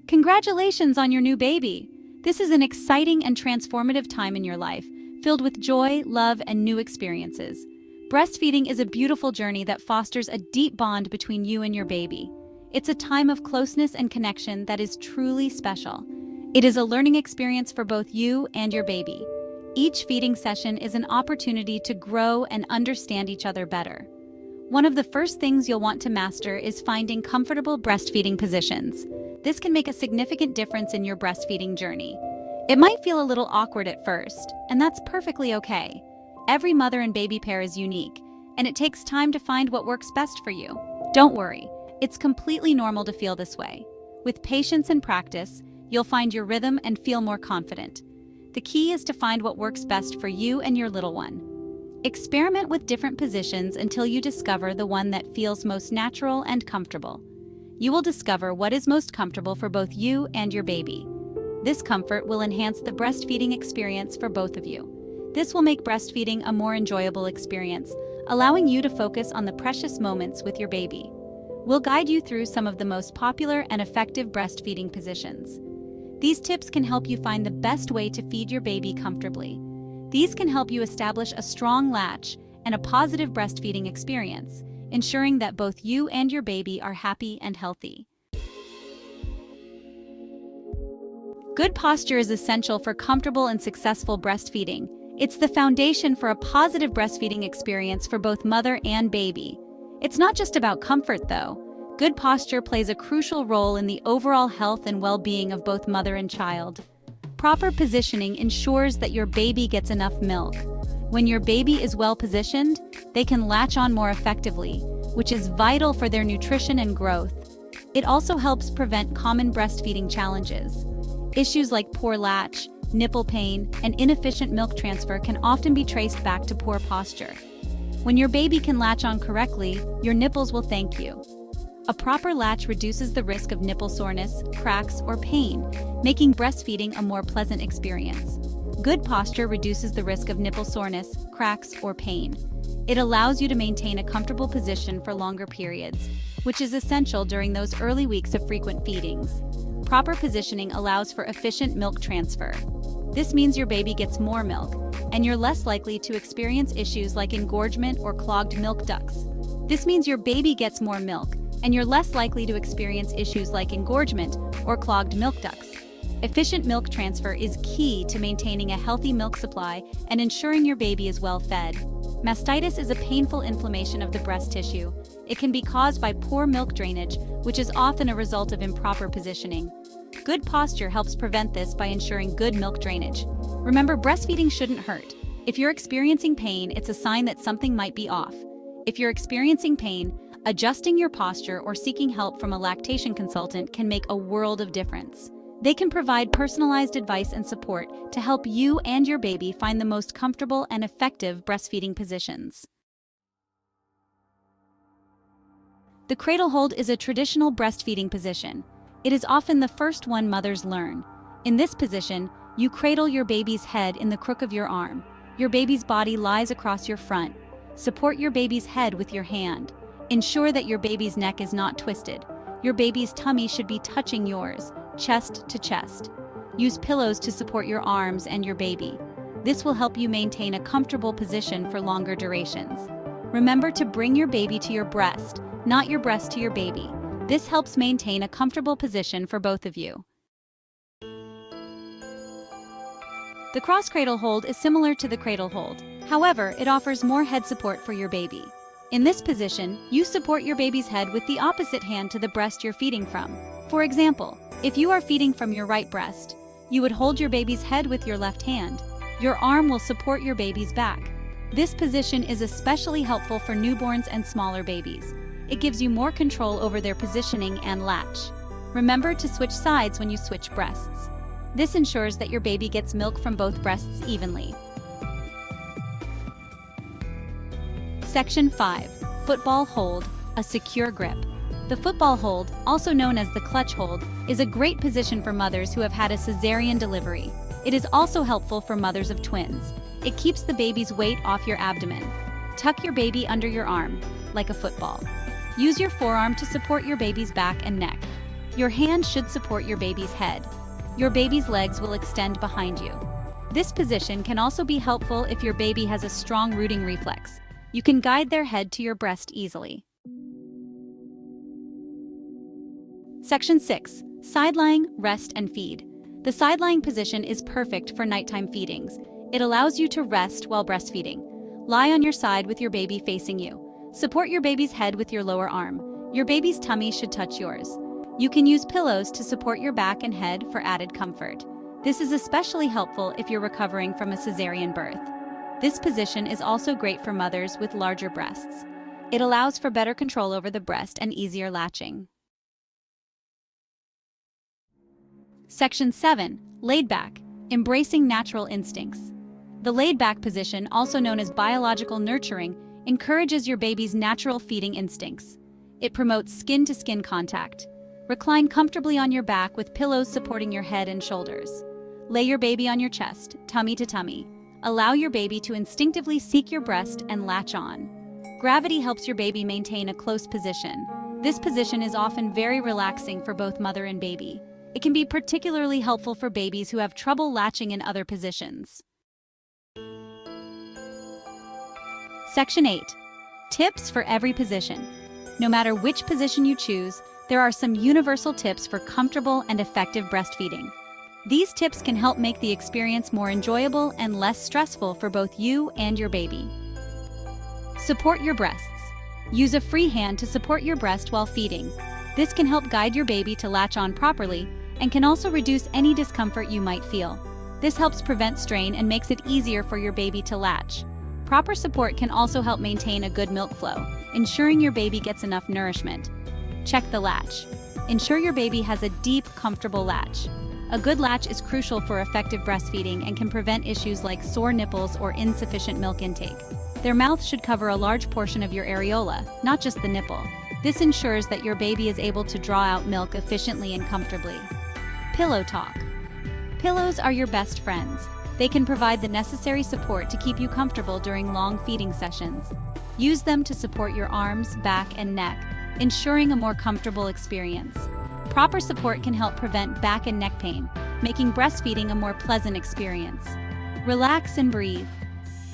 Congratulations on your new baby! This is an exciting and transformative time in your life, filled with joy, love, and new experiences. Breastfeeding is a beautiful journey that fosters a deep bond between you and your baby. It's a time of closeness and connection that is truly special. It is a learning experience for both you and your baby. Each feeding session is an opportunity to grow and understand each other better. One of the first things you'll want to master is finding comfortable breastfeeding positions. This can make a significant difference in your breastfeeding journey. It might feel a little awkward at first, and that's perfectly okay. Every mother and baby pair is unique, and it takes time to find what works best for you. Don't worry, it's completely normal to feel this way. With patience and practice, you'll find your rhythm and feel more confident. The key is to find what works best for you and your little one. Experiment with different positions until you discover the one that feels most natural and comfortable. You will discover what is most comfortable for both you and your baby. This comfort will enhance the breastfeeding experience for both of you. This will make breastfeeding a more enjoyable experience, allowing you to focus on the precious moments with your baby. We'll guide you through some of the most popular and effective breastfeeding positions. These tips can help you find the best way to feed your baby comfortably. These can help you establish a strong latch and a positive breastfeeding experience, ensuring that both you and your baby are happy and healthy. Good posture is essential for comfortable and successful breastfeeding. It's the foundation for a positive breastfeeding experience for both mother and baby. It's not just about comfort, though. Good posture plays a crucial role in the overall health and well-being of both mother and child. Proper positioning ensures that your baby gets enough milk. When your baby is well positioned, they can latch on more effectively, which is vital for their nutrition and growth. It also helps prevent common breastfeeding challenges. Issues like poor latch, nipple pain, and inefficient milk transfer can often be traced back to poor posture. When your baby can latch on correctly, your nipples will thank you. A proper latch reduces the risk of nipple soreness, cracks, or pain, making breastfeeding a more pleasant experience. Good posture reduces the risk of nipple soreness, cracks, or pain. It allows you to maintain a comfortable position for longer periods, which is essential during those early weeks of frequent feedings. Proper positioning allows for efficient milk transfer. This means your baby gets more milk, and you're less likely to experience issues like engorgement or clogged milk ducts. This means your baby gets more milk, and you're less likely to experience issues like engorgement or clogged milk ducts. Efficient milk transfer is key to maintaining a healthy milk supply and ensuring your baby is well fed. Mastitis is a painful inflammation of the breast tissue. It can be caused by poor milk drainage, which is often a result of improper positioning. Good posture helps prevent this by ensuring good milk drainage. Remember, breastfeeding shouldn't hurt. If you're experiencing pain, it's a sign that something might be off. If you're experiencing pain, adjusting your posture or seeking help from a lactation consultant can make a world of difference. They can provide personalized advice and support to help you and your baby find the most comfortable and effective breastfeeding positions. The cradle hold is a traditional breastfeeding position. It is often the first one mothers learn. In this position, you cradle your baby's head in the crook of your arm. Your baby's body lies across your front. Support your baby's head with your hand. Ensure that your baby's neck is not twisted. Your baby's tummy should be touching yours, chest to chest. Use pillows to support your arms and your baby. This will help you maintain a comfortable position for longer durations. Remember to bring your baby to your breast, not your breast to your baby. This helps maintain a comfortable position for both of you. The cross cradle hold is similar to the cradle hold. However, it offers more head support for your baby. In this position, you support your baby's head with the opposite hand to the breast you're feeding from. For example, if you are feeding from your right breast, you would hold your baby's head with your left hand. Your arm will support your baby's back. This position is especially helpful for newborns and smaller babies. It gives you more control over their positioning and latch. Remember to switch sides when you switch breasts. This ensures that your baby gets milk from both breasts evenly. Section 5. Football hold, a secure grip. The football hold, also known as the clutch hold, is a great position for mothers who have had a cesarean delivery. It is also helpful for mothers of twins. It keeps the baby's weight off your abdomen. Tuck your baby under your arm, like a football. Use your forearm to support your baby's back and neck. Your hand should support your baby's head. Your baby's legs will extend behind you. This position can also be helpful if your baby has a strong rooting reflex. You can guide their head to your breast easily. Section 6. Side-lying, rest, and feed. The side-lying position is perfect for nighttime feedings. It allows you to rest while breastfeeding. Lie on your side with your baby facing you. Support your baby's head with your lower arm. Your baby's tummy should touch yours. You can use pillows to support your back and head for added comfort. This is especially helpful if you're recovering from a cesarean birth. This position is also great for mothers with larger breasts. It allows for better control over the breast and easier latching. Section 7. Laid back, embracing natural instincts. The laid back position, also known as biological nurturing, encourages your baby's natural feeding instincts. It promotes skin-to-skin contact. Recline comfortably on your back with pillows supporting your head and shoulders. Lay your baby on your chest, tummy to tummy. Allow your baby to instinctively seek your breast and latch on. Gravity helps your baby maintain a close position. This position is often very relaxing for both mother and baby. It can be particularly helpful for babies who have trouble latching in other positions. Section 8. Tips for every position. No matter which position you choose, there are some universal tips for comfortable and effective breastfeeding. These tips can help make the experience more enjoyable and less stressful for both you and your baby. Support your breasts. Use a free hand to support your breast while feeding. This can help guide your baby to latch on properly and can also reduce any discomfort you might feel. This helps prevent strain and makes it easier for your baby to latch. Proper support can also help maintain a good milk flow, ensuring your baby gets enough nourishment. Check the latch. Ensure your baby has a deep, comfortable latch. A good latch is crucial for effective breastfeeding and can prevent issues like sore nipples or insufficient milk intake. Their mouth should cover a large portion of your areola, not just the nipple. This ensures that your baby is able to draw out milk efficiently and comfortably. Pillow talk. Pillows are your best friends. They can provide the necessary support to keep you comfortable during long feeding sessions. Use them to support your arms, back, and neck, ensuring a more comfortable experience. Proper support can help prevent back and neck pain, making breastfeeding a more pleasant experience. Relax and breathe.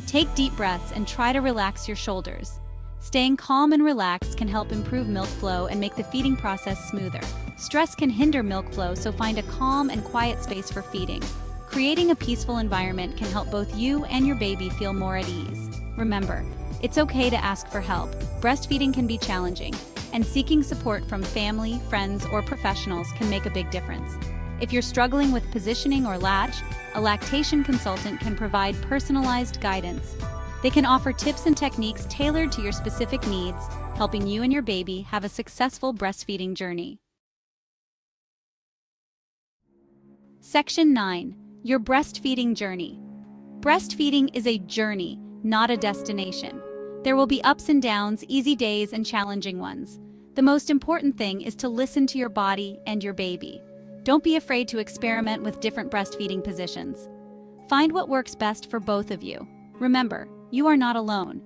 Take deep breaths and try to relax your shoulders. Staying calm and relaxed can help improve milk flow and make the feeding process smoother. Stress can hinder milk flow, so find a calm and quiet space for feeding. Creating a peaceful environment can help both you and your baby feel more at ease. Remember, it's okay to ask for help. Breastfeeding can be challenging, and seeking support from family, friends, or professionals can make a big difference. If you're struggling with positioning or latch, a lactation consultant can provide personalized guidance. They can offer tips and techniques tailored to your specific needs, helping you and your baby have a successful breastfeeding journey. Section 9. Your breastfeeding journey. Breastfeeding is a journey, not a destination. There will be ups and downs, easy days, and challenging ones. The most important thing is to listen to your body and your baby. Don't be afraid to experiment with different breastfeeding positions. Find what works best for both of you. Remember, you are not alone.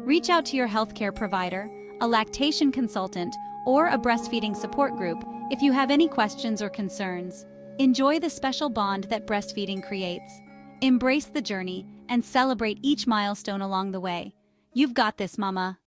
Reach out to your healthcare provider, a lactation consultant, or a breastfeeding support group if you have any questions or concerns. Enjoy the special bond that breastfeeding creates. Embrace the journey and celebrate each milestone along the way. You've got this, Mama.